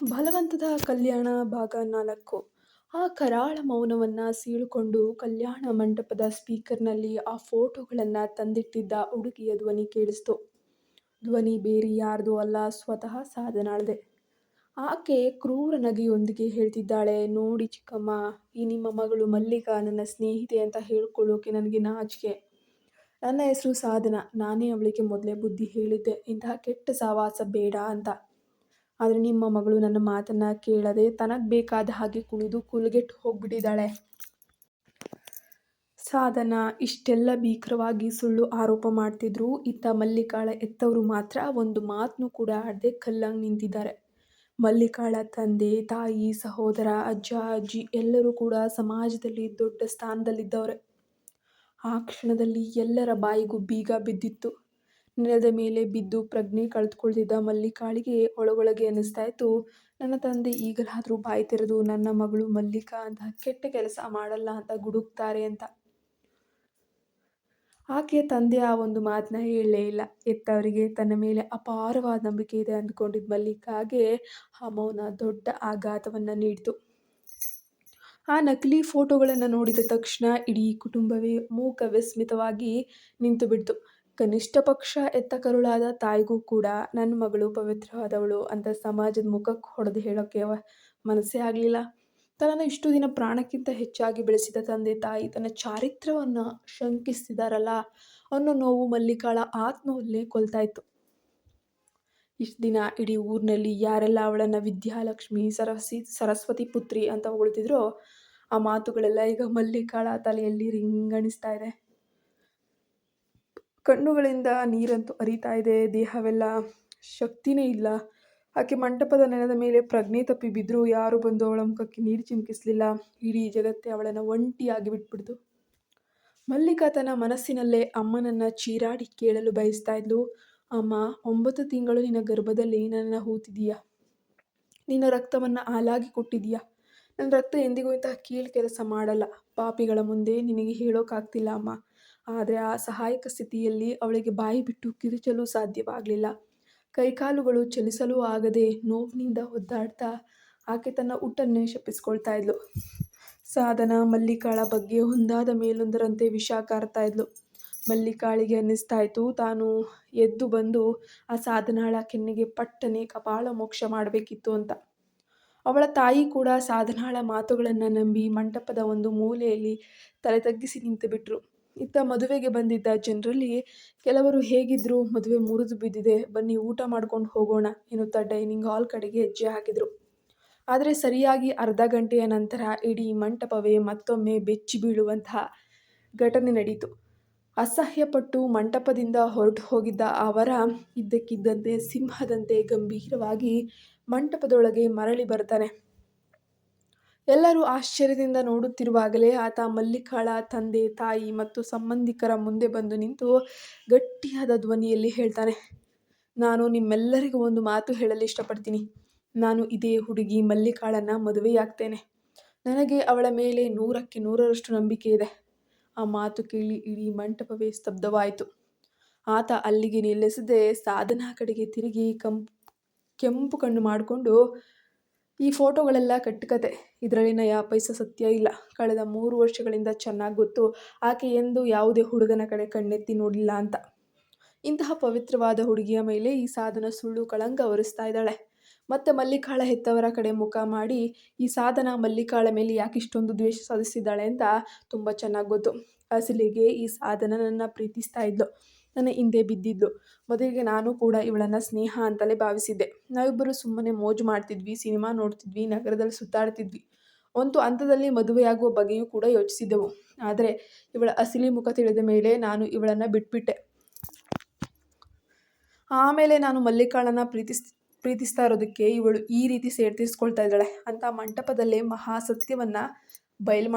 ಬಲವಂತದ ಕಲ್ಯಾಣ ಭಾಗ 4. ಆ ಕರಾಳ ಮೌನವನ್ನ ಸೀಳಿಕೊಂಡು ಕಲ್ಯಾಣ ಮಂಟಪದ ಸ್ಪೀಕರ್‌ನಲ್ಲಿ ಆ ಫೋಟೋಗಳನ್ನ ತಂದಿಟ್ಟಿದ್ದ ಹುಡುಗಿಯ ಧ್ವನಿ ಕೇಳಿಸ್ತು. ಧ್ವನಿ ಬೇರೆ ಯಾರ್ದೂ ಅಲ್ಲ, ಸ್ವತಃ ಸಾಧನಾಳ್ದೆ. ಆಕೆ ಕ್ರೂರ ನಗೆಯೊಂದಿಗೆ ಹೇಳ್ತಿದ್ದಾಳೆ, ನೋಡಿ ಚಿಕ್ಕಮ್ಮ, ಈ ನಿಮ್ಮ ಮಗಳು ಮಲ್ಲಿಕಾ ನನ್ನ ಸ್ನೇಹಿತೆ ಅಂತ ಹೇಳ್ಕೊಳ್ಳೋಕೆ ನನಗೆ ನಾಚಿಕೆ. ನನ್ನ ಹೆಸರು ಸಾಧನ. ನಾನೇ ಅವಳಿಗೆ ಮೊದಲೇ ಬುದ್ಧಿ ಹೇಳಿದ್ದೆ, ಇಂತಹ ಕೆಟ್ಟ ಸಹವಾಸ ಬೇಡ ಅಂತ. ಆದರೆ ನಿಮ್ಮ ಮಗಳು ನನ್ನ ಮಾತನ್ನ ಕೇಳದೆ ತನಗೆ ಬೇಕಾದ ಹಾಗೆ ಕುಣಿದು ಕುಲಗೆಟ್ಟು ಹೋಗ್ಬಿಟ್ಟಿದ್ದಾಳೆ. ಸಾಧನ ಇಷ್ಟೆಲ್ಲ ಭೀಕರವಾಗಿ ಸುಳ್ಳು ಆರೋಪ ಮಾಡ್ತಿದ್ರು. ಇತ್ತ ಮಲ್ಲಿಕಾಳ ಹೆತ್ತವರು ಮಾತ್ರ ಒಂದು ಮಾತನ್ನು ಕೂಡ ಆಡದೆ ಕಲ್ಲಂಗ್ ನಿಂತಿದ್ದಾರೆ. ಮಲ್ಲಿಕಾಳ ತಂದೆ, ತಾಯಿ, ಸಹೋದರ, ಅಜ್ಜ, ಅಜ್ಜಿ ಎಲ್ಲರೂ ಕೂಡ ಸಮಾಜದಲ್ಲಿ ದೊಡ್ಡ ಸ್ಥಾನದಲ್ಲಿದ್ದವ್ರೆ. ಆ ಕ್ಷಣದಲ್ಲಿ ಎಲ್ಲರ ಬಾಯಿಗೂ ಬೀಗ ಬಿದ್ದಿತ್ತು. ನೆಲದ ಮೇಲೆ ಬಿದ್ದು ಪ್ರಜ್ಞೆ ಕಳೆದುಕೊಳ್ತಿದ್ದ ಮಲ್ಲಿಕಾಳಿಗೆ ಒಳಗೊಳಗೆ ಅನ್ನಿಸ್ತಾ ಇತ್ತು, ನನ್ನ ತಂದೆ ಈಗಲಾದರೂ ಬಾಯಿ ತೆರೆದು ನನ್ನ ಮಗಳು ಮಲ್ಲಿಕಾ ಅಂತ ಕೆಟ್ಟ ಕೆಲಸ ಮಾಡಲ್ಲ ಅಂತ ಗುಡುಕ್ತಾರೆ ಅಂತ. ಆಕೆಯ ತಂದೆ ಆ ಒಂದು ಮಾತನ್ನ ಹೇಳಲೇ ಇಲ್ಲ. ಹೆತ್ತವರಿಗೆ ತನ್ನ ಮೇಲೆ ಅಪಾರವಾದ ನಂಬಿಕೆ ಇದೆ ಅಂದ್ಕೊಂಡಿದ್ದ ಮಲ್ಲಿಕಾಗೆ ಆ ಮೌನ ದೊಡ್ಡ ಆಘಾತವನ್ನು ನೀಡಿತು. ಆ ನಕಲಿ ಫೋಟೋಗಳನ್ನು ನೋಡಿದ ತಕ್ಷಣ ಇಡೀ ಕುಟುಂಬವೇ ಮೂಕ ವಿಸ್ಮಿತವಾಗಿ ನಿಂತು ಬಿಡ್ತು. ಕನಿಷ್ಠ ಪಕ್ಷ ಎತ್ತ ಕರುಳಾದ ತಾಯಿಗೂ ಕೂಡ ನನ್ನ ಮಗಳು ಪವಿತ್ರವಾದವಳು ಅಂತ ಸಮಾಜದ ಮುಖಕ್ಕೆ ಹೊಡೆದು ಹೇಳೋಕ್ಕೆ ಮನಸ್ಸೇ ಆಗಲಿಲ್ಲ. ತನ್ನನ್ನು ಇಷ್ಟು ದಿನ ಪ್ರಾಣಕ್ಕಿಂತ ಹೆಚ್ಚಾಗಿ ಬೆಳೆಸಿದ ತಂದೆ ತಾಯಿ ತನ್ನ ಚಾರಿತ್ರ್ಯವನ್ನು ಶಂಕಿಸ್ತಿದಾರಲ್ಲ ಅನ್ನೋ ನೋವು ಮಲ್ಲಿಕಾಳ ಆತ್ಮವಲ್ಲೇ ಕೊಲ್ತಾ ಇತ್ತು. ಇಷ್ಟು ದಿನ ಇಡೀ ಊರಿನಲ್ಲಿ ಯಾರೆಲ್ಲ ಅವಳನ್ನು ವಿದ್ಯಾಲಕ್ಷ್ಮಿ, ಸರಸ್ವತಿ ಪುತ್ರಿ ಅಂತ ಹೊಗಳ್ತಿದ್ರೋ ಆ ಮಾತುಗಳೆಲ್ಲ ಈಗ ಮಲ್ಲಿಕಾಳ ತಲೆಯಲ್ಲಿ ರಿಂಗಣಿಸ್ತಾ ಇದೆ. ಕಣ್ಣುಗಳಿಂದ ನೀರಂತೂ ಹರಿತಾ ಇದೆ. ದೇಹವೆಲ್ಲ ಶಕ್ತಿನೇ ಇಲ್ಲ. ಆಕೆ ಮಂಟಪದ ನೆಲದ ಮೇಲೆ ಪ್ರಜ್ಞೆ ತಪ್ಪಿ ಬಿದ್ದರೂ ಯಾರು ಬಂದು ಅವಳ ಮುಖಕ್ಕೆ ನೀರು ಚಿಮುಕಿಸ್ಲಿಲ್ಲ. ಇಡೀ ಜಗತ್ತೇ ಅವಳನ್ನು ಒಂಟಿಯಾಗಿ ಬಿಟ್ಬಿಡ್ತು. ಮಲ್ಲಿಕಾ ತನ್ನ ಮನಸ್ಸಿನಲ್ಲೇ ಅಮ್ಮನನ್ನು ಚೀರಾಡಿ ಕೇಳಲು ಬಯಸ್ತಾ ಇದ್ಲು. ಅಮ್ಮ, 9 ತಿಂಗಳು ನಿನ್ನ ಗರ್ಭದಲ್ಲಿ ನನ್ನನ್ನು ಹೂತಿದೀಯ. ನಿನ್ನ ರಕ್ತವನ್ನು ಹಾಲಾಗಿ ಕೊಟ್ಟಿದೀಯ. ನನ್ನ ರಕ್ತ ಎಂದಿಗೂ ಇಂತಹ ಕೀಳು ಕೆಲಸ ಮಾಡಲ್ಲ. ಪಾಪಿಗಳ ಮುಂದೆ ನಿನಗೆ ಹೇಳೋಕ್ಕಾಗ್ತಿಲ್ಲ ಅಮ್ಮ. ಆದರೆ ಆ ಸಹಾಯಕ ಸ್ಥಿತಿಯಲ್ಲಿ ಅವಳಿಗೆ ಬಾಯಿ ಬಿಟ್ಟು ಕಿರುಚಲು ಸಾಧ್ಯವಾಗಲಿಲ್ಲ. ಕೈಕಾಲುಗಳು ಚಲಿಸಲೂ ಆಗದೆ ನೋವಿನಿಂದ ಒದ್ದಾಡ್ತಾ ಆಕೆ ತನ್ನ ಹುಟ್ಟನ್ನೇ ಶಪಿಸ್ಕೊಳ್ತಾ ಇದ್ಲು. ಸಾಧನ ಮಲ್ಲಿಕಾಳ ಬಗ್ಗೆ ಒಂದಾದ ಮೇಲೊಂದರಂತೆ ವಿಷ ಕಾರ್ತಾ ಇದ್ಲು. ಮಲ್ಲಿಕಾಳಿಗೆ ಅನ್ನಿಸ್ತಾ ಇತ್ತು, ತಾನು ಎದ್ದು ಬಂದು ಆ ಸಾಧನಾಳ ಕೆನ್ನೆಗೆ ಪಟ್ಟನೆ ಕಪಾಳ ಮೋಕ್ಷ ಮಾಡಬೇಕಿತ್ತು ಅಂತ. ಅವಳ ತಾಯಿ ಕೂಡ ಸಾಧನಾಳ ಮಾತುಗಳನ್ನು ನಂಬಿ ಮಂಟಪದ ಒಂದು ಮೂಲೆಯಲ್ಲಿ ತಲೆ ತಗ್ಗಿಸಿ ನಿಂತು ಬಿಟ್ರು. ಇತ್ತ ಮದುವೆಗೆ ಬಂದಿದ್ದ ಜನರಲ್ಲಿ ಕೆಲವರು ಹೇಗಿದ್ರು, ಮದುವೆ ಮುರಿದು ಬಿದ್ದಿದೆ, ಬನ್ನಿ ಊಟ ಮಾಡ್ಕೊಂಡು ಹೋಗೋಣ ಎನ್ನುತ್ತಾ ಡೈನಿಂಗ್ ಹಾಲ್ ಕಡೆಗೆ ಹೆಜ್ಜೆ ಹಾಕಿದ್ರು. ಆದರೆ ಸರಿಯಾಗಿ ಅರ್ಧ ಗಂಟೆಯ ನಂತರ ಇಡೀ ಮಂಟಪವೇ ಮತ್ತೊಮ್ಮೆ ಬೆಚ್ಚಿ ಬೀಳುವಂತಹ ಘಟನೆ ನಡೀತು. ಅಸಹ್ಯಪಟ್ಟು ಮಂಟಪದಿಂದ ಹೊರಟು ಹೋಗಿದ್ದ ಆ ವರ ಇದ್ದಕ್ಕಿದ್ದಂತೆ ಸಿಂಹದಂತೆ ಗಂಭೀರವಾಗಿ ಮಂಟಪದೊಳಗೆ ಮರಳಿ ಬರ್ತಾನೆ. ಎಲ್ಲರೂ ಆಶ್ಚರ್ಯದಿಂದ ನೋಡುತ್ತಿರುವಾಗಲೇ ಆತ ಮಲ್ಲಿಕಾಳ ತಂದೆ, ತಾಯಿ ಮತ್ತು ಸಂಬಂಧಿಕರ ಮುಂದೆ ಬಂದು ನಿಂತು ಗಟ್ಟಿಯಾದ ಧ್ವನಿಯಲ್ಲಿ ಹೇಳ್ತಾನೆ, ನಾನು ನಿಮ್ಮೆಲ್ಲರಿಗೂ ಒಂದು ಮಾತು ಹೇಳಲು ಇಷ್ಟಪಡ್ತೀನಿ. ನಾನು ಇದೇ ಹುಡುಗಿ ಮಲ್ಲಿಕಾಳನ್ನು ಮದುವೆಯಾಗ್ತೇನೆ. ನನಗೆ ಅವಳ ಮೇಲೆ 100ಕ್ಕೆ 100ರಷ್ಟು ನಂಬಿಕೆ ಇದೆ. ಆ ಮಾತು ಕೇಳಿ ಇಡೀ ಮಂಟಪವೇ ಸ್ತಬ್ಧವಾಯಿತು. ಆತ ಅಲ್ಲಿಗೆ ನಿಲ್ಲಿಸದೆ ಸಾಧನಾ ಕಡೆಗೆ ತಿರುಗಿ ಕೆಂಪು ಕಣ್ಣು ಮಾಡಿಕೊಂಡು, ಈ ಫೋಟೋಗಳೆಲ್ಲ ಕಟ್ಟುಕತೆ. ಇದರಲ್ಲಿ ನಯಾ ಪೈಸೆ ಸತ್ಯ ಇಲ್ಲ. ಕಳೆದ 3 ವರ್ಷಗಳಿಂದ ಚೆನ್ನಾಗಿ ಗೊತ್ತು ಆಕೆ ಎಂದು ಯಾವುದೇ ಹುಡುಗನ ಕಡೆ ಕಣ್ಣೆತ್ತಿ ನೋಡಿಲ್ಲ ಅಂತ. ಇಂತಹ ಪವಿತ್ರವಾದ ಹುಡುಗಿಯ ಮೇಲೆ ಈ ಸಾಧನ ಸುಳ್ಳು ಕಳಂಕ ಹೊರಿಸ್ತಾ ಇದ್ದಾಳೆ. ಮತ್ತೆ ಮಲ್ಲಿಕಾಳ ಹೆತ್ತವರ ಕಡೆ ಮುಖ ಮಾಡಿ ಈ ಸಾಧನ ಮಲ್ಲಿಕಾಳ ಮೇಲೆ ಯಾಕಿಷ್ಟೊಂದು ದ್ವೇಷ ಸಾಧಿಸಿದ್ದಾಳೆ ಅಂತ ತುಂಬ ಚೆನ್ನಾಗಿ ಗೊತ್ತು. ಅಸಲಿಗೆ ಈ ಸಾಧನ ನನ್ನ ಪ್ರೀತಿಸ್ತಾ ಇದ್ಲು, ನನ್ನ ಹಿಂದೆ ಬಿದ್ದಿದ್ಲು. ಮೊದಲಿಗೆ ನಾನು ಕೂಡ ಇವಳನ್ನು ಸ್ನೇಹ ಅಂತಲೇ ಭಾವಿಸಿದ್ದೆ. ನಾವಿಬ್ಬರು ಸುಮ್ಮನೆ ಮೋಜು ಮಾಡ್ತಿದ್ವಿ, ಸಿನಿಮಾ ನೋಡ್ತಿದ್ವಿ, ನಗರದಲ್ಲಿ ಸುತ್ತಾಡ್ತಿದ್ವಿ. ಒಂದು ಹಂತದಲ್ಲಿ ಮದುವೆಯಾಗುವ ಬಗ್ಗೆಯೂ ಕೂಡ ಯೋಚಿಸಿದ್ದೆವು. ಆದರೆ ಇವಳ ಅಸಲಿ ಮುಖ ತಿಳಿದ ಮೇಲೆ ನಾನು ಇವಳನ್ನು ಬಿಟ್ಬಿಟ್ಟೆ. ಆಮೇಲೆ ನಾನು ಮಲ್ಲಿಕಾಳನ್ನು ಪ್ರೀತಿಸ್ತಾ ಇರೋದಕ್ಕೆ ಇವಳು ಈ ರೀತಿ ಸೇಡ್ ತೀರಿಸ್ಕೊಳ್ತಾ ಇದ್ದಾಳೆ ಅಂತ ಮಂಟಪದಲ್ಲೇ ಮಹಾ ಸತ್ಯವನ್ನು ಬಯಲು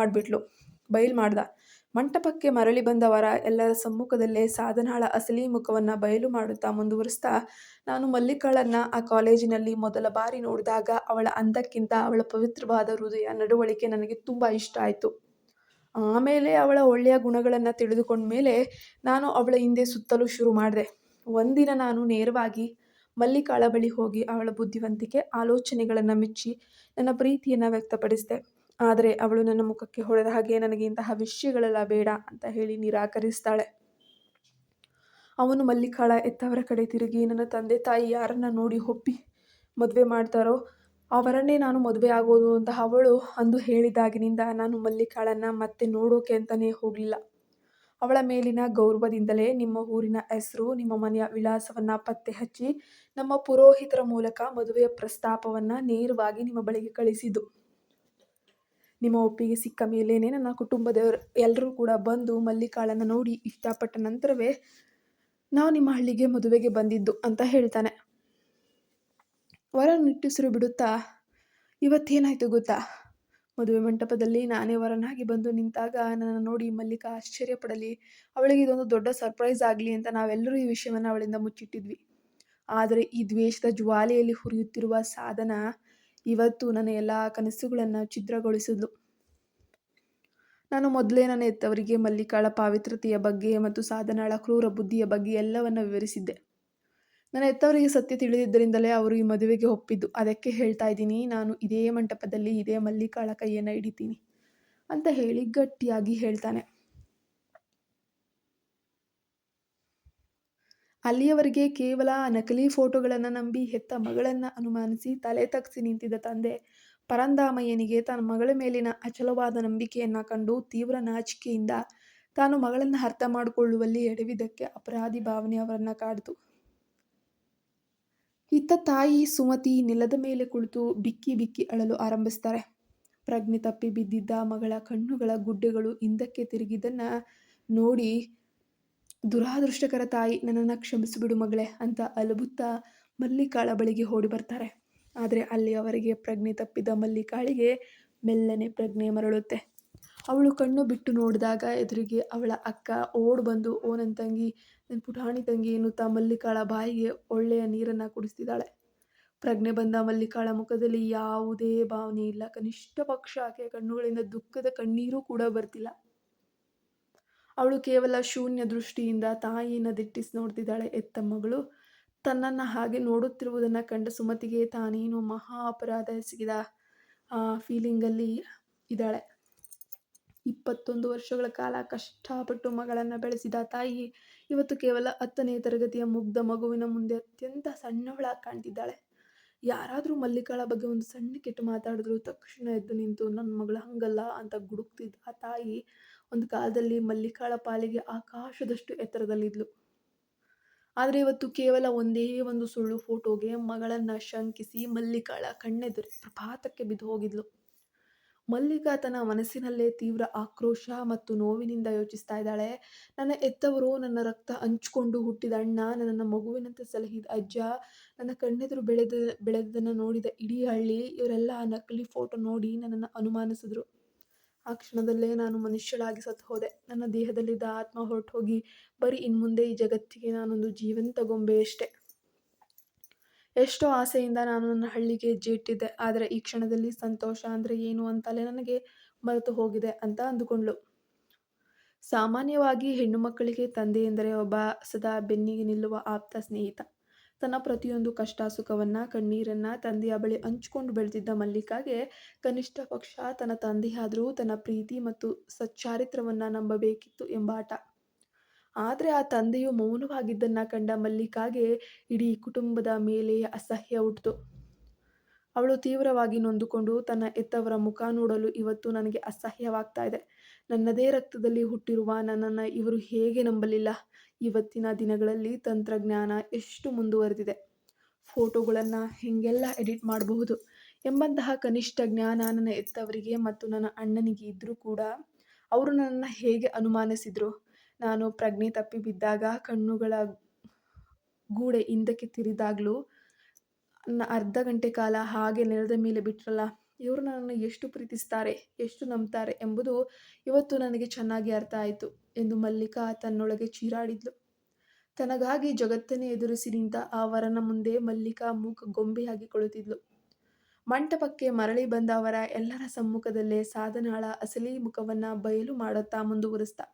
ಮಾಡ್ದ. ಮಂಟಪಕ್ಕೆ ಮರಳಿ ಬಂದವರ ಎಲ್ಲರ ಸಮ್ಮುಖದಲ್ಲೇ ಸಾಧನಾಳ ಅಸಲಿ ಮುಖವನ್ನು ಬಯಲು ಮಾಡುತ್ತಾ ಮುಂದುವರಿಸ್ತಾ, ನಾನು ಮಲ್ಲಿಕಾಳನ್ನು ಆ ಕಾಲೇಜಿನಲ್ಲಿ ಮೊದಲ ಬಾರಿ ನೋಡಿದಾಗ ಅವಳ ಅಂದಕ್ಕಿಂತ ಅವಳ ಪವಿತ್ರವಾದ ಹೃದಯ, ನಡವಳಿಕೆ ನನಗೆ ತುಂಬ ಇಷ್ಟ ಆಯಿತು. ಆಮೇಲೆ ಅವಳ ಒಳ್ಳೆಯ ಗುಣಗಳನ್ನು ತಿಳಿದುಕೊಂಡ ಮೇಲೆ ನಾನು ಅವಳ ಹಿಂದೆ ಸುತ್ತಲು ಶುರು ಮಾಡಿದೆ. ಒಂದಿನ ನಾನು ನೇರವಾಗಿ ಮಲ್ಲಿಕಾಳ ಬಳಿ ಹೋಗಿ ಅವಳ ಬುದ್ಧಿವಂತಿಕೆ, ಆಲೋಚನೆಗಳನ್ನು ಮೆಚ್ಚಿ ನನ್ನ ಪ್ರೀತಿಯನ್ನು ವ್ಯಕ್ತಪಡಿಸಿದೆ. ಆದರೆ ಅವಳು ನನ್ನ ಮುಖಕ್ಕೆ ಹೊಡೆದ ಹಾಗೆ ನನಗೆ ಇಂತಹ ವಿಷಯಗಳೆಲ್ಲ ಬೇಡ ಅಂತ ಹೇಳಿ ನಿರಾಕರಿಸ್ತಾಳೆ. ಅವನು ಮಲ್ಲಿಕಾಳ ಎತ್ತವರ ಕಡೆ ತಿರುಗಿ, ನನ್ನ ತಂದೆ ತಾಯಿ ಯಾರನ್ನ ನೋಡಿ ಒಪ್ಪಿ ಮದುವೆ ಮಾಡ್ತಾರೋ ಅವರನ್ನೇ ನಾನು ಮದುವೆ ಆಗೋದು ಅಂತ ಅವಳು ಅಂದು ಹೇಳಿದಾಗಿನಿಂದ ನಾನು ಮಲ್ಲಿಕಾಳನ್ನು ಮತ್ತೆ ನೋಡೋಕೆ ಅಂತಲೇ ಹೋಗಲಿಲ್ಲ. ಅವಳ ಮೇಲಿನ ಗೌರವದಿಂದಲೇ ನಿಮ್ಮ ಊರಿನ ಹೆಸರು, ನಿಮ್ಮ ಮನೆಯ ವಿಳಾಸವನ್ನು ಪತ್ತೆ ಹಚ್ಚಿ ನಮ್ಮ ಪುರೋಹಿತರ ಮೂಲಕ ಮದುವೆಯ ಪ್ರಸ್ತಾಪವನ್ನು ನೇರವಾಗಿ ನಿಮ್ಮ ಬಳಿಗೆ ಕಳಿಸಿದ್ದು. ನಿಮ್ಮ ಒಪ್ಪಿಗೆ ಸಿಕ್ಕ ಮೇಲೇನೆ ನನ್ನ ಕುಟುಂಬದವರು ಎಲ್ಲರೂ ಕೂಡ ಬಂದು ಮಲ್ಲಿಕಾಳನ್ನು ನೋಡಿ ಇಷ್ಟಪಟ್ಟ ನಂತರವೇ ನಾವು ನಿಮ್ಮ ಹಳ್ಳಿಗೆ ಮದುವೆಗೆ ಬಂದಿದ್ದು ಅಂತ ಹೇಳ್ತಾನೆ. ವರ ನಿಟ್ಟುಸಿರು ಬಿಡುತ್ತಾ, ಇವತ್ತೇನಾಯಿತು ಗೊತ್ತಾ? ಮದುವೆ ಮಂಟಪದಲ್ಲಿ ನಾನೇ ವರನಾಗಿ ಬಂದು ನಿಂತಾಗ ನನ್ನನ್ನು ನೋಡಿ ಮಲ್ಲಿಕಾ ಆಶ್ಚರ್ಯಪಡಲಿ, ಅವಳಿಗೆ ಇದೊಂದು ದೊಡ್ಡ ಸರ್ಪ್ರೈಸ್ ಆಗಲಿ ಅಂತ ನಾವೆಲ್ಲರೂ ಈ ವಿಷಯವನ್ನು ಅವಳಿಂದ ಮುಚ್ಚಿಟ್ಟಿದ್ವಿ. ಆದರೆ ಈ ದ್ವೇಷದ ಜ್ವಾಲೆಯಲ್ಲಿ ಹುರಿಯುತ್ತಿರುವ ಸಾಧನ ಇವತ್ತು ನನ್ನ ಎಲ್ಲ ಕನಸುಗಳನ್ನು ಛಿದ್ರಗೊಳಿಸಿದ್ಲು. ನಾನು ಮೊದಲೇ ನನ್ನ ಹೆತ್ತವರಿಗೆ ಮಲ್ಲಿಕಾಳ ಪಾವಿತ್ರತೆಯ ಬಗ್ಗೆ ಮತ್ತು ಸಾಧನಾಳ ಕ್ರೂರ ಬುದ್ಧಿಯ ಬಗ್ಗೆ ಎಲ್ಲವನ್ನು ವಿವರಿಸಿದ್ದೆ. ನನ್ನ ಹೆತ್ತವರಿಗೆ ಸತ್ಯ ತಿಳಿದಿದ್ದರಿಂದಲೇ ಅವರು ಈ ಮದುವೆಗೆ ಒಪ್ಪಿದ್ದು. ಅದಕ್ಕೆ ಹೇಳ್ತಾ ಇದ್ದೀನಿ, ನಾನು ಇದೇ ಮಂಟಪದಲ್ಲಿ ಇದೇ ಮಲ್ಲಿಕಾಳ ಕೈಯನ್ನು ಹಿಡಿತೀನಿ ಅಂತ ಹೇಳಿ ಗಟ್ಟಿಯಾಗಿ ಹೇಳ್ತಾನೆ. ಅಲ್ಲಿಯವರೆಗೆ ಕೇವಲ ನಕಲಿ ಫೋಟೋಗಳನ್ನು ನಂಬಿ ಹೆತ್ತ ಮಗಳನ್ನು ಅನುಮಾನಿಸಿ ತಲೆ ತಗ್ಗಿಸಿ ನಿಂತಿದ್ದ ತಂದೆ ಪರಂದಾಮಯ್ಯನಿಗೆ ತನ್ನ ಮಗಳ ಮೇಲಿನ ಅಚಲವಾದ ನಂಬಿಕೆಯನ್ನು ಕಂಡು ತೀವ್ರ ನಾಚಿಕೆಯಿಂದ ತಾನು ಮಗಳನ್ನು ಅರ್ಥ ಮಾಡಿಕೊಳ್ಳುವಲ್ಲಿ ಎಡವಿದ್ದಕ್ಕೆ ಅಪರಾಧಿ ಭಾವನೆ ಅವರನ್ನು ಕಾಡಿತು. ಇತ್ತ ತಾಯಿ ಸುಮತಿ ನೆಲದ ಮೇಲೆ ಕುಳಿತು ಬಿಕ್ಕಿ ಬಿಕ್ಕಿ ಅಳಲು ಆರಂಭಿಸ್ತಾರೆ. ಪ್ರಜ್ಞೆ ತಪ್ಪಿ ಬಿದ್ದಿದ್ದ ಮಗಳ ಕಣ್ಣುಗಳ ಗುಡ್ಡೆಗಳು ಹಿಂದಕ್ಕೆ ತಿರುಗಿದ್ದನ್ನು ನೋಡಿ, ದುರಾದೃಷ್ಟಕರ ತಾಯಿ, ನನ್ನನ್ನು ಕ್ಷಮಿಸಿಬಿಡು ಮಗಳೇ ಅಂತ ಅಲಬುತ್ತಾ ಮಲ್ಲಿಕಾಳ ಬಳಿಗೆ ಓಡಿ ಬರ್ತಾರೆ. ಆದರೆ ಅಲ್ಲಿ ಅವರಿಗೆ ಪ್ರಜ್ಞೆ ತಪ್ಪಿದ್ದ ಮಲ್ಲಿಕಾಳಿಗೆ ಮೆಲ್ಲನೆ ಪ್ರಜ್ಞೆ ಮರಳುತ್ತೆ. ಅವಳು ಕಣ್ಣು ಬಿಟ್ಟು ನೋಡಿದಾಗ ಎದುರಿಗೆ ಅವಳ ಅಕ್ಕ ಓಡ್ ಬಂದು, ಓ ನನ್ನ ತಂಗಿ, ನನ್ನ ಪುಟಾಣಿ ತಂಗಿ ಎನ್ನುತ್ತಾ ಮಲ್ಲಿಕಾಳ ಬಾಯಿಗೆ ಒಳ್ಳೆಯ ನೀರನ್ನು ಕುಡಿಸ್ತಿದ್ದಾಳೆ. ಪ್ರಜ್ಞೆ ಬಂದ ಮಲ್ಲಿಕಾಳ ಮುಖದಲ್ಲಿ ಯಾವುದೇ ಭಾವನೆ ಇಲ್ಲ. ಕನಿಷ್ಠ ಪಕ್ಷ ಆಕೆಯ ಕಣ್ಣುಗಳಿಂದ ದುಃಖದ ಕಣ್ಣೀರು ಕೂಡ ಬರ್ತಿಲ್ಲ. ಅವಳು ಕೇವಲ ಶೂನ್ಯ ದೃಷ್ಟಿಯಿಂದ ತಾಯಿಯನ್ನು ದಿಟ್ಟಿಸಿ ನೋಡ್ತಿದ್ದಾಳೆ. ಎತ್ತ ಮಗಳು ತನ್ನನ್ನು ಹಾಗೆ ನೋಡುತ್ತಿರುವುದನ್ನು ಕಂಡ ಸುಮತಿಗೆ ತಾನೇನು ಮಹಾ ಅಪರಾಧ ಎಸಗಿದ ಫೀಲಿಂಗಲ್ಲಿ ಇದ್ದಾಳೆ. 21 ವರ್ಷಗಳ ಕಾಲ ಕಷ್ಟಪಟ್ಟು ಮಗಳನ್ನು ಬೆಳೆಸಿದ ತಾಯಿ ಇವತ್ತು ಕೇವಲ 10ನೇ ತರಗತಿಯ ಮುಗ್ಧ ಮಗುವಿನ ಮುಂದೆ ಅತ್ಯಂತ ಸಣ್ಣವಳಾಗಿ ಕಾಣ್ತಿದ್ದಾಳೆ. ಯಾರಾದರೂ ಮಲ್ಲಿಕಾಳ ಬಗ್ಗೆ ಒಂದು ಸಣ್ಣ ಕೆಟ್ಟು ಮಾತಾಡಿದ್ರು ತಕ್ಷಣ ಎದ್ದು ನಿಂತು ನನ್ನ ಮಗಳು ಹಂಗಲ್ಲ ಅಂತ ಗುಡುಕ್ತಿದ್ದ ಆ ತಾಯಿ ಒಂದು ಕಾಲದಲ್ಲಿ ಮಲ್ಲಿಕಾಳ ಪಾಲಿಗೆ ಆಕಾಶದಷ್ಟು ಎತ್ತರದಲ್ಲಿದ್ಲು. ಆದರೆ ಇವತ್ತು ಕೇವಲ ಒಂದೇ ಒಂದು ಸುಳ್ಳು ಫೋಟೋಗೆ ಮಗಳನ್ನು ಶಂಕಿಸಿ ಮಲ್ಲಿಕಾಳ ಕಣ್ಣೆದುರು ಪ್ರಪಾತಕ್ಕೆ ಬಿದ್ದು ಹೋಗಿದ್ಲು. ಮಲ್ಲಿಕಾ ತನ್ನ ಮನಸ್ಸಿನಲ್ಲೇ ತೀವ್ರ ಆಕ್ರೋಶ ಮತ್ತು ನೋವಿನಿಂದ ಯೋಚಿಸ್ತಾ ಇದ್ದಾಳೆ. ನನ್ನ ಹೆತ್ತವರು, ನನ್ನ ರಕ್ತ ಹಂಚಿಕೊಂಡು ಹುಟ್ಟಿದ ಅಣ್ಣ, ನನ್ನನ್ನು ಮಗುವಿನಂತೆ ಸಲಹಿದ ಅಜ್ಜ, ನನ್ನ ಕಣ್ಣೆದುರು ಬೆಳೆದನ್ನು ನೋಡಿದ ಇಡೀ ಹಳ್ಳಿ, ಇವರೆಲ್ಲ ಆ ನಕಲಿ ಫೋಟೋ ನೋಡಿ ನನ್ನನ್ನು ಅನುಮಾನಿಸಿದ್ರು. ಆ ಕ್ಷಣದಲ್ಲೇ ನಾನು ಮನುಷ್ಯಳಾಗಿ ಸತ್ತು ಹೋದೆ. ನನ್ನ ದೇಹದಲ್ಲಿದ್ದ ಆತ್ಮ ಹೊರಟೋಗಿ ಬರೀ ಇನ್ಮುಂದೆ ಈ ಜಗತ್ತಿಗೆ ನಾನೊಂದು ಜೀವಂತ ಗೊಂಬೆಯಷ್ಟೇ. ಎಷ್ಟೋ ಆಸೆಯಿಂದ ನಾನು ನನ್ನ ಹಳ್ಳಿಗೆ ಹೆಜ್ಜೆ ಇಟ್ಟಿದ್ದೆ. ಆದರೆ ಈ ಕ್ಷಣದಲ್ಲಿ ಸಂತೋಷ ಅಂದರೆ ಏನು ಅಂತಲೇ ನನಗೆ ಮರೆತು ಹೋಗಿದೆ ಅಂತ ಅಂದುಕೊಂಡ್ಳು. ಸಾಮಾನ್ಯವಾಗಿ ಹೆಣ್ಣು ಮಕ್ಕಳಿಗೆ ತಂದೆ ಎಂದರೆ ಒಬ್ಬ ಸದಾ ಬೆನ್ನಿಗೆ ನಿಲ್ಲುವ ಆಪ್ತ ಸ್ನೇಹಿತ. ತನ್ನ ಪ್ರತಿಯೊಂದು ಕಷ್ಟ ಸುಖವನ್ನು ಕಣ್ಣೀರನ್ನು ತಂದೆಯ ಬಳಿ ಹಂಚಿಕೊಂಡು ಬೆಳೆದಿದ್ದ ಮಲ್ಲಿಕಾಗೆ ಕನಿಷ್ಠ ಪಕ್ಷ ತನ್ನ ತಂದೆಯಾದರೂ ತನ್ನ ಪ್ರೀತಿ ಮತ್ತು ಸಚ್ಚಾರಿತ್ರವನ್ನು ನಂಬಬೇಕಿತ್ತು ಎಂಬ ಆಟ. ಆದರೆ ಆ ತಂದೆಯು ಮೌನವಾಗಿದ್ದನ್ನು ಕಂಡ ಮಲ್ಲಿಕಾಗೆ ಇಡೀ ಕುಟುಂಬದ ಮೇಲೆ ಅಸಹ್ಯ ಹುಟ್ಟಿತು. ಅವಳು ತೀವ್ರವಾಗಿ ನೊಂದುಕೊಂಡು ತನ್ನ ಹೆತ್ತವರ ಮುಖ ನೋಡಲು ಇವತ್ತು ನನಗೆ ಅಸಹ್ಯವಾಗ್ತಾ ಇದೆ. ನನ್ನದೇ ರಕ್ತದಲ್ಲಿ ಹುಟ್ಟಿರುವ ನನ್ನನ್ನು ಇವರು ಹೇಗೆ ನಂಬಲಿಲ್ಲ? ಇವತ್ತಿನ ದಿನಗಳಲ್ಲಿ ತಂತ್ರಜ್ಞಾನ ಎಷ್ಟು ಮುಂದುವರೆದಿದೆ, ಫೋಟೋಗಳನ್ನು ಹೇಗೆಲ್ಲ ಎಡಿಟ್ ಮಾಡಬಹುದು ಎಂಬಂತಹ ಕನಿಷ್ಠ ಜ್ಞಾನ ನನ್ನ ಹೆತ್ತವರಿಗೆ ಮತ್ತು ನನ್ನ ಅಣ್ಣನಿಗೆ ಇದ್ದರೂ ಕೂಡ ಅವರು ನನ್ನನ್ನು ಹೇಗೆ ಅನುಮಾನಿಸಿದ್ರು? ನಾನು ಪ್ರಜ್ಞೆ ತಪ್ಪಿ ಬಿದ್ದಾಗ ಕಣ್ಣುಗಳ ಗೂಡೆ ಹಿಂದಕ್ಕೆ ತಿರಿದಾಗಲೂ ಅರ್ಧ ಗಂಟೆ ಕಾಲ ಹಾಗೆ ನೆಲದ ಮೇಲೆ ಬಿಟ್ರಲ್ಲ, ಇವರು ನನ್ನನ್ನು ಎಷ್ಟು ಪ್ರೀತಿಸ್ತಾರೆ, ಎಷ್ಟು ನಂಬ್ತಾರೆ ಎಂಬುದು ಇವತ್ತು ನನಗೆ ಚೆನ್ನಾಗಿ ಅರ್ಥ ಆಯಿತು ಎಂದು ಮಲ್ಲಿಕಾ ತನ್ನೊಳಗೆ ಚೀರಾಡಿದ್ಲು. ತನಗಾಗಿ ಜಗತ್ತನ್ನೇ ಎದುರಿಸಿ ನಿಂತ ಆ ವರನ ಮುಂದೆ ಮಲ್ಲಿಕಾ ಮೂಕ ಗೊಂಬೆಯಾಗಿ ಕುಳಿತಿದ್ಲು. ಮಂಟಪಕ್ಕೆ ಮರಳಿ ಬಂದ ಅವರ ಎಲ್ಲರ ಸಮ್ಮುಖದಲ್ಲೇ ಸಾಧನಾಳ ಅಸಲಿ ಮುಖವನ್ನು ಬಯಲು ಮಾಡುತ್ತಾ ಮುಂದುವರಿಸ್ತಾ,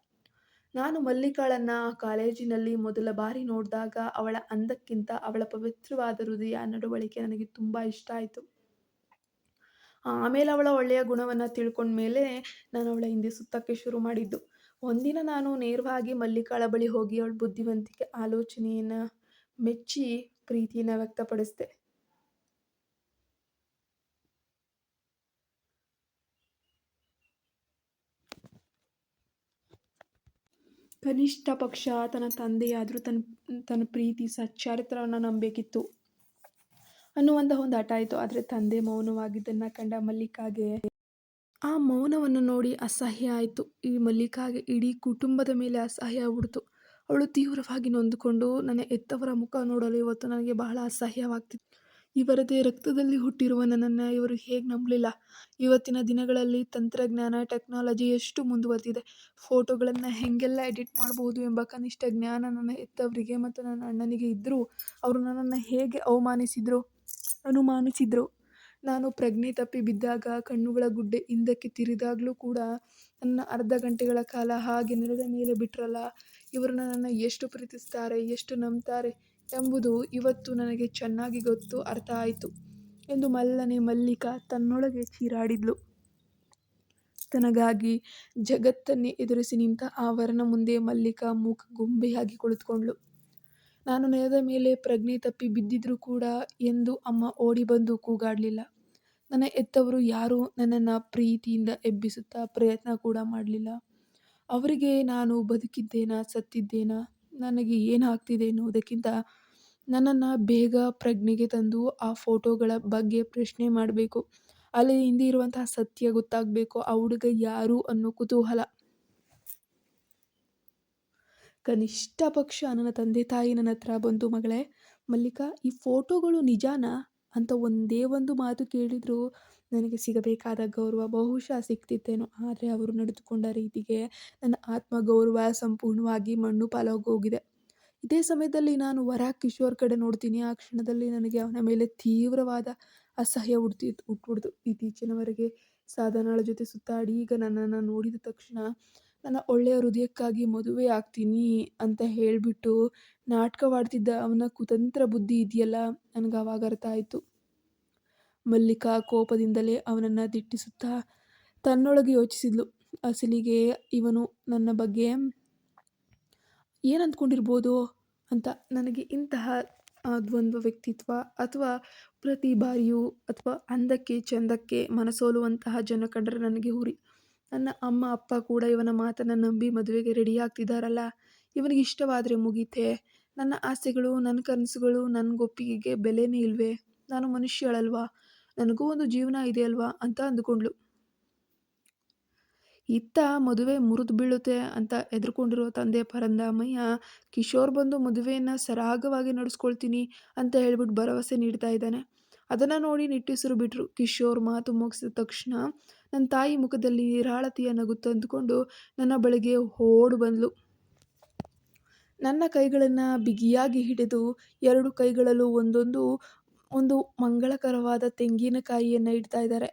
ನಾನು ಮಲ್ಲಿಕಾಳನ್ನ ಕಾಲೇಜಿನಲ್ಲಿ ಮೊದಲ ಬಾರಿ ನೋಡಿದಾಗ ಅವಳ ಅಂದಕ್ಕಿಂತ ಅವಳ ಪವಿತ್ರವಾದ ಹೃದಯ, ನಡವಳಿಕೆ ನನಗೆ ತುಂಬ ಇಷ್ಟ ಆಯಿತು. ಆಮೇಲೆ ಅವಳ ಒಳ್ಳೆಯ ಗುಣವನ್ನು ತಿಳ್ಕೊಂಡ್ಮೇಲೆ ನಾನು ಅವಳ ಹಿಂದೆ ಸುತ್ತಕ್ಕೆ ಶುರು ಮಾಡಿದ್ದು. ಒಂದಿನ ನಾನು ನೇರವಾಗಿ ಮಲ್ಲಿಕಾಳ ಬಳಿ ಹೋಗಿ ಅವಳ ಬುದ್ಧಿವಂತಿಕೆ, ಆಲೋಚನೆಯನ್ನು ಮೆಚ್ಚಿ ಪ್ರೀತಿಯನ್ನು ವ್ಯಕ್ತಪಡಿಸಿದೆ. ಕನಿಷ್ಠ ಪಕ್ಷ ತನ್ನ ತಂದೆಯಾದರೂ ತನ್ನ ಪ್ರೀತಿ ಸಚ್ಚಾರಿತ್ರವನ್ನು ನಂಬಬೇಕಿತ್ತು ಅನ್ನುವಂತಹ ಒಂದು ಹಠ ಆಯಿತು. ಆದರೆ ತಂದೆ ಮೌನವಾಗಿದ್ದನ್ನು ಕಂಡ ಮಲ್ಲಿಕಾಗೆ ಆ ಮೌನವನ್ನು ನೋಡಿ ಅಸಹ್ಯ ಆಯಿತು. ಈ ಮಲ್ಲಿಕಾಗೆ ಇಡೀ ಕುಟುಂಬದ ಮೇಲೆ ಅಸಹ್ಯ ಆಗ್ಬಿಡ್ತು. ಅವಳು ತೀವ್ರವಾಗಿ ನೊಂದುಕೊಂಡು, ನನ್ನ ಹೆತ್ತವರ ಮುಖ ನೋಡಲು ಇವತ್ತು ನನಗೆ ಬಹಳ ಅಸಹ್ಯವಾಗ್ತಿತ್ತು. ಇವರದೇ ರಕ್ತದಲ್ಲಿ ಹುಟ್ಟಿರುವ ನನ್ನನ್ನು ಇವರು ಹೇಗೆ ನಂಬಲಿಲ್ಲ? ಇವತ್ತಿನ ದಿನಗಳಲ್ಲಿ ತಂತ್ರಜ್ಞಾನ, ಟೆಕ್ನಾಲಜಿ ಎಷ್ಟು ಮುಂದುವರೆದಿದೆ. ಫೋಟೋಗಳನ್ನು ಹೇಗೆಲ್ಲ ಎಡಿಟ್ ಮಾಡಬಹುದು ಎಂಬ ಕನಿಷ್ಠ ಜ್ಞಾನ ನನ್ನ ಹೆತ್ತವರಿಗೆ ಮತ್ತು ನನ್ನ ಅಣ್ಣನಿಗೆ ಇದ್ದರೂ ಅವರು ನನ್ನನ್ನು ಹೇಗೆ ಅನುಮಾನಿಸಿದ್ರು. ನಾನು ಪ್ರಜ್ಞೆ ತಪ್ಪಿ ಬಿದ್ದಾಗ ಕಣ್ಣುಗಳ ಗುಡ್ಡೆ ಹಿಂದಕ್ಕೆ ತಿರುಗಿದಾಗಲೂ ಕೂಡ ನನ್ನ ಅರ್ಧ ಗಂಟೆಗಳ ಕಾಲ ಹಾಗೆ ನೆಲದ ಮೇಲೆ ಬಿಟ್ರಲ್ಲ. ಇವರು ನನ್ನನ್ನು ಎಷ್ಟು ಪ್ರೀತಿಸ್ತಾರೆ, ಎಷ್ಟು ನಂಬ್ತಾರೆ ಎಂಬುದು ಇವತ್ತು ನನಗೆ ಚೆನ್ನಾಗಿ ಅರ್ಥ ಆಯಿತು ಎಂದು ಮೆಲ್ಲನೆ ಮಲ್ಲಿಕಾ ತನ್ನೊಳಗೆ ಚೀರಾಡಿದ್ಲು. ತನಗಾಗಿ ಜಗತ್ತನ್ನೇ ಎದುರಿಸಿ ನಿಂತ ಆ ವರನ ಮುಂದೆ ಮಲ್ಲಿಕಾ ಮೂಕ ಗೊಂಬೆಯಾಗಿ ಕುಳಿತುಕೊಂಡ್ಳು. ನಾನು ನೆಲದ ಮೇಲೆ ಪ್ರಜ್ಞೆ ತಪ್ಪಿ ಬಿದ್ದಿದ್ರೂ ಕೂಡ ಎಂದು ಅಮ್ಮ ಓಡಿ ಬಂದು ಕೂಗಾಡಲಿಲ್ಲ. ನನ್ನ ಹೆತ್ತವರು ಯಾರೂ ನನ್ನನ್ನು ಪ್ರೀತಿಯಿಂದ ಎಬ್ಬಿಸುತ್ತಾ ಪ್ರಯತ್ನ ಕೂಡ ಮಾಡಲಿಲ್ಲ. ಅವರಿಗೆ ನಾನು ಬದುಕಿದ್ದೇನಾ, ಸತ್ತಿದ್ದೇನಾ, ನನಗೆ ಏನಾಗ್ತಿದೆ ಎನ್ನುವುದಕ್ಕಿಂತ ನನ್ನನ್ನು ಬೇಗ ಪ್ರಜ್ಞೆಗೆ ತಂದು ಆ ಫೋಟೋಗಳ ಬಗ್ಗೆ ಪ್ರಶ್ನೆ ಮಾಡಬೇಕು, ಅಲ್ಲಿ ಹಿಂದೆ ಇರುವಂತಹ ಸತ್ಯ ಗೊತ್ತಾಗಬೇಕು, ಆ ಹುಡುಗ ಯಾರು ಅನ್ನೋ ಕುತೂಹಲ. ಕನಿಷ್ಠ ಪಕ್ಷ ನನ್ನ ತಂದೆ ತಾಯಿ ನನ್ನ ಹತ್ರ ಬಂದು, ಮಗಳೇ ಮಲ್ಲಿಕಾ, ಈ ಫೋಟೋಗಳು ನಿಜಾನಾ ಅಂತ ಒಂದೇ ಒಂದು ಮಾತು ಕೇಳಿದ್ರು ನನಗೆ ಸಿಗಬೇಕಾದ ಗೌರವ ಬಹುಶಃ ಸಿಗ್ತಿತ್ತೇನೋ. ಆದರೆ ಅವರು ನಡೆದುಕೊಂಡ ರೀತಿಗೆ ನನ್ನ ಆತ್ಮಗೌರವ ಸಂಪೂರ್ಣವಾಗಿ ಮಣ್ಣು ಪಾಲಾಗೋಗಿದೆ. ಇದೇ ಸಮಯದಲ್ಲಿ ನಾನು ಕಿಶೋರ್ ಕಡೆ ನೋಡ್ತೀನಿ. ಆ ಕ್ಷಣದಲ್ಲಿ ನನಗೆ ಅವನ ಮೇಲೆ ತೀವ್ರವಾದ ಅಸಹ್ಯ ಹುಟ್ಬಿಡ್ತು. ಇತ್ತೀಚಿನವರೆಗೆ ಸಾಧನಾಳ ಜೊತೆ ಸುತ್ತಾಡಿ ಈಗ ನನ್ನನ್ನು ನೋಡಿದ ತಕ್ಷಣ ನನ್ನ ಒಳ್ಳೆಯ ಹೃದಯಕ್ಕಾಗಿ ಮದುವೆ ಆಗ್ತೀನಿ ಅಂತ ಹೇಳಿಬಿಟ್ಟು ನಾಟಕವಾಡ್ತಿದ್ದ ಅವನ ಕುತಂತ್ರ ಬುದ್ಧಿ ಇದೆಯಲ್ಲ, ನನಗೆ ಆವಾಗ ಅರ್ಥ ಆಯಿತು. ಮಲ್ಲಿಕಾ ಕೋಪದಿಂದಲೇ ಅವನನ್ನು ದಿಟ್ಟಿಸುತ್ತಾ ತನ್ನೊಳಗೆ ಯೋಚಿಸಿದ್ಲು, ಅಸಲಿಗೆ ಇವನು ನನ್ನ ಬಗ್ಗೆ ಏನಂದ್ಕೊಂಡಿರ್ಬೋದು ಅಂತ. ನನಗೆ ಇಂತಹ ದ್ವಂದ್ವ ವ್ಯಕ್ತಿತ್ವ ಅಥವಾ ಪ್ರತಿ ಬಾರಿಯೂ ಅಥವಾ ಅಂದಕ್ಕೆ ಚಂದಕ್ಕೆ ಮನಸೋಲುವಂತಹ ಜನ ಕಂಡರೆ ನನಗೆ ಉರಿ. ನನ್ನ ಅಮ್ಮ ಅಪ್ಪ ಕೂಡ ಇವನ ಮಾತನ್ನು ನಂಬಿ ಮದುವೆಗೆ ರೆಡಿ ಆಗ್ತಿದ್ದಾರಲ್ಲ, ಇವನಿಗೆ ಇಷ್ಟವಾದರೆ ಮುಗೀತೆ. ನನ್ನ ಆಸೆಗಳು, ನನ್ನ ಕನಸುಗಳು, ನನಗೊಪ್ಪಿಗೆಗೆ ಬೆಲೆನೇ ಇಲ್ವೇ? ನಾನು ಮನುಷ್ಯಳಲ್ವಾ? ನನಗೂ ಒಂದು ಜೀವನ ಇದೆ ಅಲ್ವಾ ಅಂತ ಅಂದುಕೊಂಡ್ಳು. ಇತ್ತ ಮದುವೆ ಮುರಿದು ಬೀಳುತ್ತೆ ಅಂತ ಹೆದರ್ಕೊಂಡಿರೋ ತಂದೆ ಪರಂದಾಮಯ್ಯ ಕಿಶೋರ್ ಬಂದು ಮದುವೆಯನ್ನು ಸರಾಗವಾಗಿ ನಡೆಸ್ಕೊಳ್ತೀನಿ ಅಂತ ಹೇಳ್ಬಿಟ್ಟು ಭರವಸೆ ನೀಡ್ತಾ ಇದ್ದಾನೆ. ಅದನ್ನು ನೋಡಿ ನಿಟ್ಟುಸಿರು ಬಿಟ್ಟರು. ಕಿಶೋರ್ ಮಾತು ಮುಗಿಸಿದ ತಕ್ಷಣ ನನ್ನ ತಾಯಿ ಮುಖದಲ್ಲಿ ನಿರಾಳತೆಯ ನಗು ತಂದುಕೊಂಡು ನನ್ನ ಬಳಿಗೆ ಓಡು ಬಂದ್ಲು. ನನ್ನ ಕೈಗಳನ್ನು ಬಿಗಿಯಾಗಿ ಹಿಡಿದು 2 ಕೈಗಳಲ್ಲೂ ಒಂದು ಮಂಗಳಕರವಾದ ತೆಂಗಿನಕಾಯಿಯನ್ನು ಇಡ್ತಾ ಇದ್ದಾರೆ.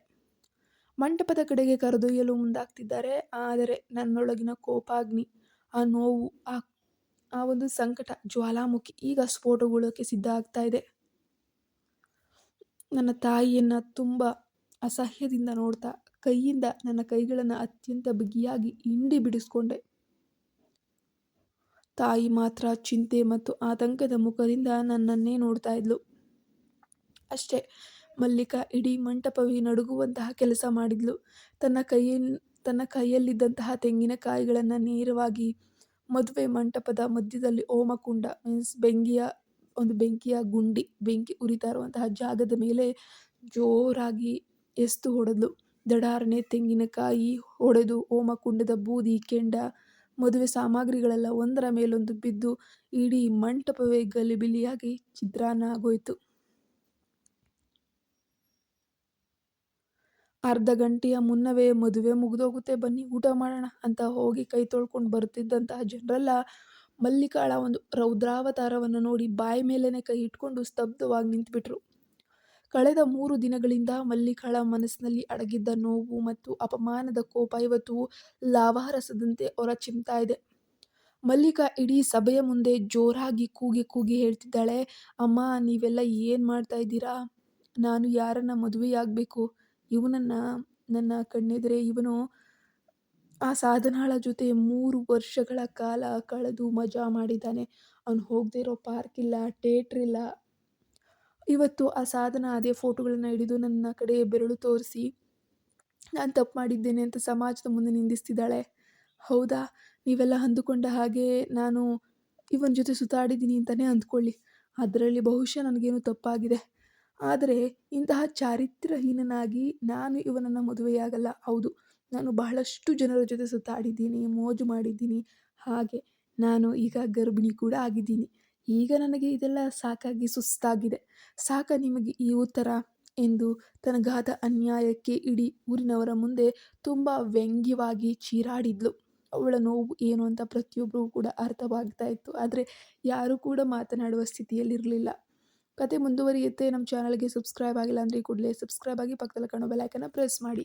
ಮಂಟಪದ ಕಡೆಗೆ ಕರೆದೊಯ್ಯಲು ಮುಂದಾಗ್ತಿದ್ದಾರೆ. ಆದರೆ ನನ್ನೊಳಗಿನ ಕೋಪಾಗ್ನಿ, ಆ ನೋವು, ಆ ಒಂದು ಸಂಕಟ ಜ್ವಾಲಾಮುಖಿ ಈಗ ಸ್ಫೋಟಗೊಳ್ಳೋಕೆ ಸಿದ್ಧ ಆಗ್ತಾ ಇದೆ. ನನ್ನ ತಾಯಿಯನ್ನು ತುಂಬ ಅಸಹ್ಯದಿಂದ ನೋಡ್ತಾ ಕೈಯಿಂದ ನನ್ನ ಕೈಗಳನ್ನು ಅತ್ಯಂತ ಬಿಗಿಯಾಗಿ ಹಿಂಡಿ ಬಿಡಿಸ್ಕೊಂಡೆ. ತಾಯಿ ಮಾತ್ರ ಚಿಂತೆ ಮತ್ತು ಆತಂಕದ ಮುಖದಿಂದ ನನ್ನನ್ನೇ ನೋಡ್ತಾ ಇದ್ಲು. ಅಷ್ಟೇ, ಮಲ್ಲಿಕಾ ಇಡೀ ಮಂಟಪವೇ ನಡುಗುವಂತಹ ಕೆಲಸ ಮಾಡಿದ್ಲು. ತನ್ನ ಕೈಯಲ್ಲಿದ್ದಂತಹ ತೆಂಗಿನಕಾಯಿಗಳನ್ನು ನೇರವಾಗಿ ಮದುವೆ ಮಂಟಪದ ಮಧ್ಯದಲ್ಲಿ ಹೋಮಕುಂಡ ಮೀನ್ಸ್ ಬೆಂಕಿಯ ಗುಂಡಿ, ಬೆಂಕಿ ಉರಿತಾ ಇರುವಂತಹ ಜಾಗದ ಮೇಲೆ ಜೋರಾಗಿ ಎಸ್ತು ಹೊಡೆದ್ಲು. ದಡಾರನೆ ತೆಂಗಿನಕಾಯಿ ಹೊಡೆದು ಹೋಮಕುಂಡದ ಬೂದಿ, ಕೆಂಡ, ಮದುವೆ ಸಾಮಗ್ರಿಗಳೆಲ್ಲ ಒಂದರ ಮೇಲೊಂದು ಬಿದ್ದು ಇಡೀ ಮಂಟಪವೇ ಗಲಿಬಿಲಿಯಾಗಿ ಚಿತ್ರಾನ್ನ ಆಗೋಯ್ತು. ಅರ್ಧ ಗಂಟೆಯ ಮುನ್ನವೇ ಮದುವೆ ಮುಗಿದೋಗುತ್ತೆ, ಬನ್ನಿ ಊಟ ಮಾಡೋಣ ಅಂತ ಹೋಗಿ ಕೈ ತೊಳ್ಕೊಂಡು ಬರ್ತಿದ್ದಂತಹ ಜನರೆಲ್ಲ ಮಲ್ಲಿಕಾಳ ಒಂದು ರೌದ್ರಾವತಾರವನ್ನು ನೋಡಿ ಬಾಯಿ ಮೇಲೇ ಕೈ ಇಟ್ಕೊಂಡು ಸ್ತಬ್ಧವಾಗಿ ನಿಂತುಬಿಟ್ರು. ಕಳೆದ 3 ದಿನಗಳಿಂದ ಮಲ್ಲಿಕಾಳ ಮನಸ್ಸಿನಲ್ಲಿ ಅಡಗಿದ್ದ ನೋವು ಮತ್ತು ಅಪಮಾನದ ಕೋಪ ಇವತ್ತು ಲಾವಾರಸದಂತೆ ಹೊರಚಿಮ್ತಾ ಇದೆ. ಮಲ್ಲಿಕಾ ಇಡೀ ಸಭೆಯ ಮುಂದೆ ಜೋರಾಗಿ ಕೂಗಿ ಕೂಗಿ ಹೇಳ್ತಿದ್ದಾಳೆ, ಅಮ್ಮ ನೀವೆಲ್ಲ ಏನು ಮಾಡ್ತಾ ಇದ್ದೀರಾ? ನಾನು ಯಾರನ್ನ ಮದುವೆಯಾಗಬೇಕು? ಇವನನ್ನ ನನ್ನ ಕಣ್ಣೆದುರೇ ಇವನು ಆ ಸಾಧನಾಳ ಜೊತೆ 3 ವರ್ಷಗಳ ಕಾಲ ಕಳೆದು ಮಜಾ ಮಾಡಿದ್ದಾನೆ. ಅವ್ನು ಹೋಗದೇ ಇರೋ ಪಾರ್ಕ್ ಇಲ್ಲ, ಥಿಯೇಟ್ರ್ ಇಲ್ಲ. ಇವತ್ತು ಆ ಸಾಧನ ಅದೇ ಫೋಟೋಗಳನ್ನ ಹಿಡಿದು ನನ್ನ ಕಡೆ ಬೆರಳು ತೋರಿಸಿ ನಾನು ತಪ್ಪು ಮಾಡಿದ್ದೇನೆ ಅಂತ ಸಮಾಜದ ಮುಂದೆ ನಿಂದಿಸ್ತಿದ್ದಾಳೆ. ಹೌದಾ? ನೀವೆಲ್ಲ ಅಂದುಕೊಂಡ ಹಾಗೆ ನಾನು ಇವನ ಜೊತೆ ಸುತ್ತಾಡಿದ್ದೀನಿ ಅಂತಲೇ ಅಂದ್ಕೊಳ್ಳಿ. ಅದರಲ್ಲಿ ಬಹುಶಃ ನನಗೇನೋ ತಪ್ಪಾಗಿದೆ. ಆದರೆ ಇಂತಹ ಚಾರಿತ್ರ್ಯಹೀನನಾಗಿ ನಾನು ಇವನನ್ನು ಮದುವೆಯಾಗಲ್ಲ. ಹೌದು, ನಾನು ಬಹಳಷ್ಟು ಜನರ ಜೊತೆ ಸುತ್ತಾಡಿದ್ದೀನಿ, ಮೋಜು ಮಾಡಿದ್ದೀನಿ. ಹಾಗೆ ನಾನು ಈಗ ಗರ್ಭಿಣಿ ಕೂಡ ಆಗಿದ್ದೀನಿ. ಈಗ ನನಗೆ ಇದೆಲ್ಲ ಸಾಕಾಗಿ ಸುಸ್ತಾಗಿದೆ. ಸಾಕಾ ನಿಮಗೆ ಈ ಉತ್ತರ? ಎಂದು ತನಗಾದ ಅನ್ಯಾಯಕ್ಕೆ ಇಡೀ ಊರಿನವರ ಮುಂದೆ ತುಂಬ ವ್ಯಂಗ್ಯವಾಗಿ ಚೀರಾಡಿದ್ಲು. ಅವಳ ನೋವು ಏನು ಅಂತ ಪ್ರತಿಯೊಬ್ಬರಿಗೂ ಕೂಡ ಅರ್ಥವಾಗ್ತಾ ಇತ್ತು. ಆದರೆ ಯಾರೂ ಕೂಡ ಮಾತನಾಡುವ ಸ್ಥಿತಿಯಲ್ಲಿರಲಿಲ್ಲ. ಕತೆ ಮುಂದುವರಿಯುತ್ತೆ. ನಮ್ಮ ಚಾನಲ್ಗೆ ಸಬ್ಸ್ಕ್ರೈಬ್ ಆಗಿಲ್ಲ ಅಂದರೆ ಕೂಡಲೇ ಸಬ್ಸ್ಕ್ರೈಬ್ ಆಗಿ ಪಕ್ಕದಲ್ಲಿ ಕಾಣೋ ಬೆಲ್ ಐಕಾನ್ನ ಪ್ರೆಸ್ ಮಾಡಿ.